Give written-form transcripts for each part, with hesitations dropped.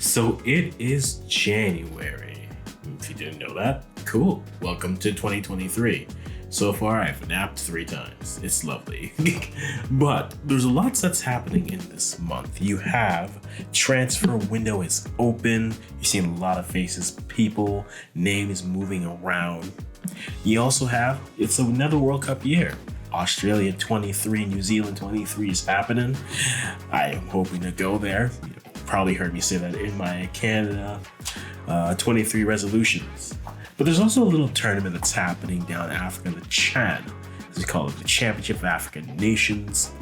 So it is January. If you didn't know that, cool. Welcome to 2023. So far, I've napped 3 times. It's lovely. But there's a lot that's happening in this month. You have transfer window is open. You're seeing a lot of faces, people, names moving around. You also have, it's another World Cup year. Australia 23, New Zealand 23 is happening. I am hoping to go there. You probably heard me say that in my Canada 23 resolutions. But there's also a little tournament that's happening down in Africa, the CHAN, as we call it, the Championship of African Nations.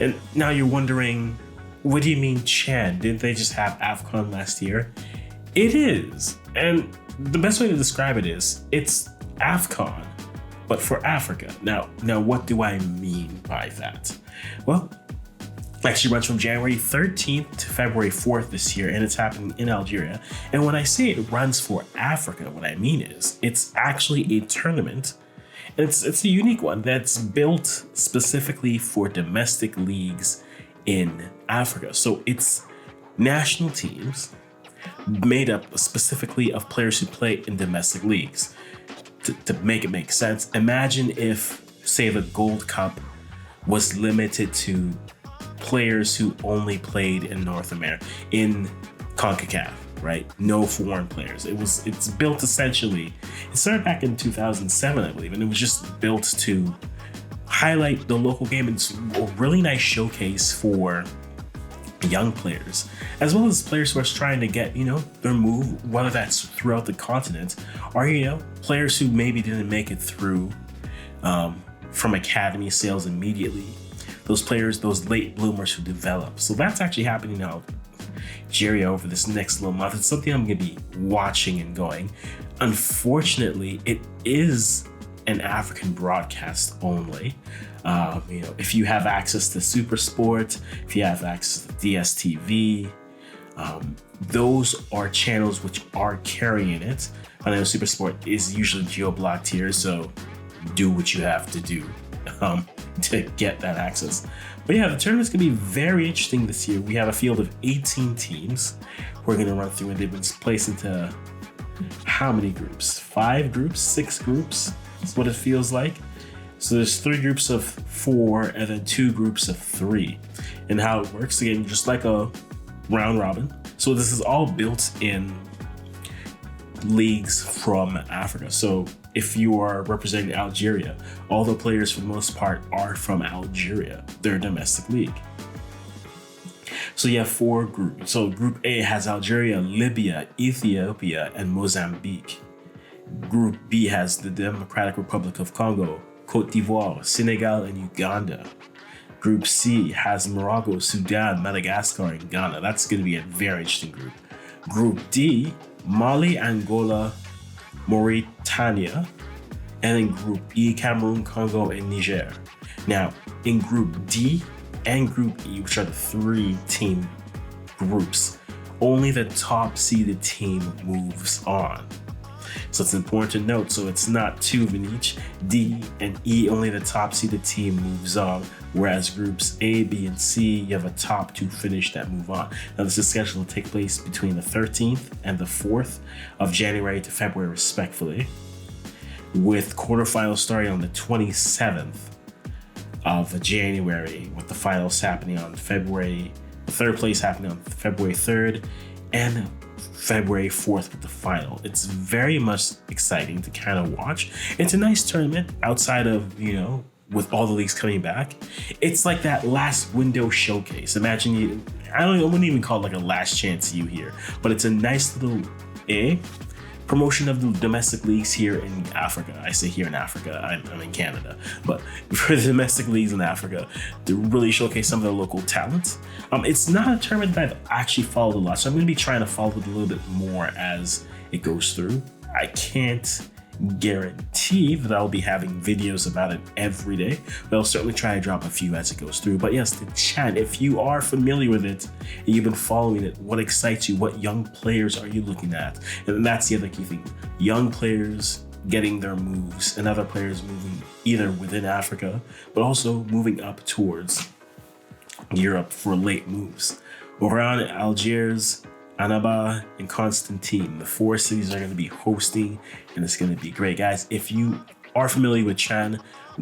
And now you're wondering, what do you mean CHAN? Didn't they just have AFCON last year? It is. And the best way to describe it is, it's AFCON, but for Africa. Now, what do I mean by that? Well, it actually runs from January 13th to February 4th this year, and it's happening in Algeria. And when I say it runs for Africa, what I mean is it's actually a tournament. And it's a unique one that's built specifically for domestic leagues in Africa. So it's national teams made up specifically of players who play in domestic leagues. To make it make sense, imagine if, say, the Gold Cup was limited to players who only played in North America, in CONCACAF, right? No foreign players. It's built essentially, it started back in 2007, I believe, and it was just built to highlight the local game. It's a really nice showcase for young players, as well as players who are trying to get, their move, whether that's throughout the continent or, players who maybe didn't make it through from academy sales immediately. Those players, those late bloomers who develop. So that's actually happening now Algeria over this next little month. It's something I'm going to be watching and going. Unfortunately, it is an African broadcast only. If you have access to Super Sport, if you have access to DSTV, those are channels which are carrying it. I know Super Sport is usually geo-blocked here, so do what you have to do to get that access. But yeah, the tournament's gonna be very interesting this year. We have a field of 18 teams we're gonna run through, and they've been placed into how many groups? 5 groups, 6 groups? That's what it feels like. So there's 3 groups of 4 and then 2 groups of 3. And how it works, again, just like a round robin. So this is all built in leagues from Africa. So if you are representing Algeria, all the players for the most part are from Algeria, their domestic league. So you have 4 groups. So Group A has Algeria, Libya, Ethiopia, and Mozambique. Group B has the Democratic Republic of Congo, Cote d'Ivoire, Senegal, and Uganda. Group C has Morocco, Sudan, Madagascar, and Ghana. That's going to be a very interesting group. Group D, Mali, Angola, Mauritania, and in Group E, Cameroon, Congo, and Niger. Now, in Group D and Group E, which are the 3 team groups, only the top seeded team moves on. So it's important to note, so it's not 2 in each. D and E, only the top seeded team moves on, whereas groups A, B, and C, you have a top 2 finish that move on. Now this is scheduled to take place between the 13th and the 4th of January to February respectively, with quarterfinals starting on the 27th of January, with the finals happening on February, the 3rd place happening on February 3rd, and February 4th with the final. It's very much exciting to kind of watch. It's a nice tournament outside of, with all the leagues coming back. It's like that last window showcase. Imagine I wouldn't even call it like a last chance you here, but it's a nice little promotion of the domestic leagues here in Africa. I say here in Africa, I'm in Canada, but for the domestic leagues in Africa to really showcase some of the local talent. It's not a tournament that I've actually followed a lot, so I'm going to be trying to follow it a little bit more as it goes through. I can't guarantee that I'll be having videos about it every day, but I'll certainly try to drop a few as it goes through. But yes, the chat, if you are familiar with it and you've been following it, what excites you? What young players are you looking at? And that's the other key thing. Young players getting their moves and other players moving either within Africa, but also moving up towards Europe for late moves. Oran, Algiers, Annaba, and Constantine. The four cities are going to be hosting, and it's going to be great. Guys, if you are familiar with Chan,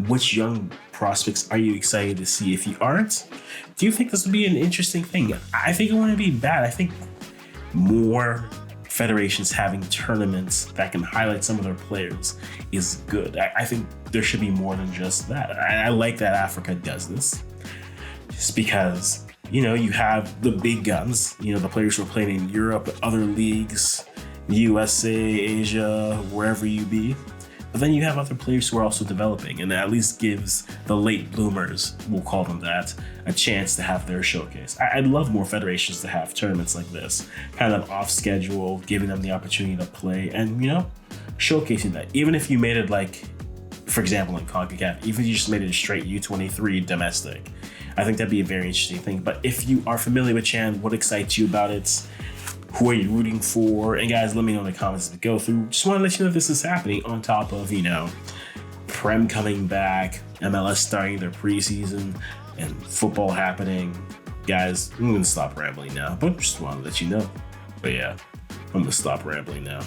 which young prospects are you excited to see? If you aren't, do you think this would be an interesting thing? I think it wouldn't be bad. I think more federations having tournaments that can highlight some of their players is good. I think there should be more than just that. I like that Africa does this, just because, you know, you have the big guns, you know, the players who are playing in Europe, other leagues, USA, Asia, wherever you be. But then you have other players who are also developing, and it at least gives the late bloomers, we'll call them that, a chance to have their showcase. I'd love more federations to have tournaments like this, kind of off schedule, giving them the opportunity to play and, you know, showcasing that. Even if you made it like, for example, in CONCACAF, even if you just made it a straight U23 domestic, I think that'd be a very interesting thing. But if you are familiar with Chan, what excites you about it? Who are you rooting for? And guys, let me know in the comments as we go through. Just want to let you know this is happening on top of, you know, Prem coming back, MLS starting their preseason, and football happening. Guys, I'm going to stop rambling now, but just want to let you know. But yeah, I'm going to stop rambling now.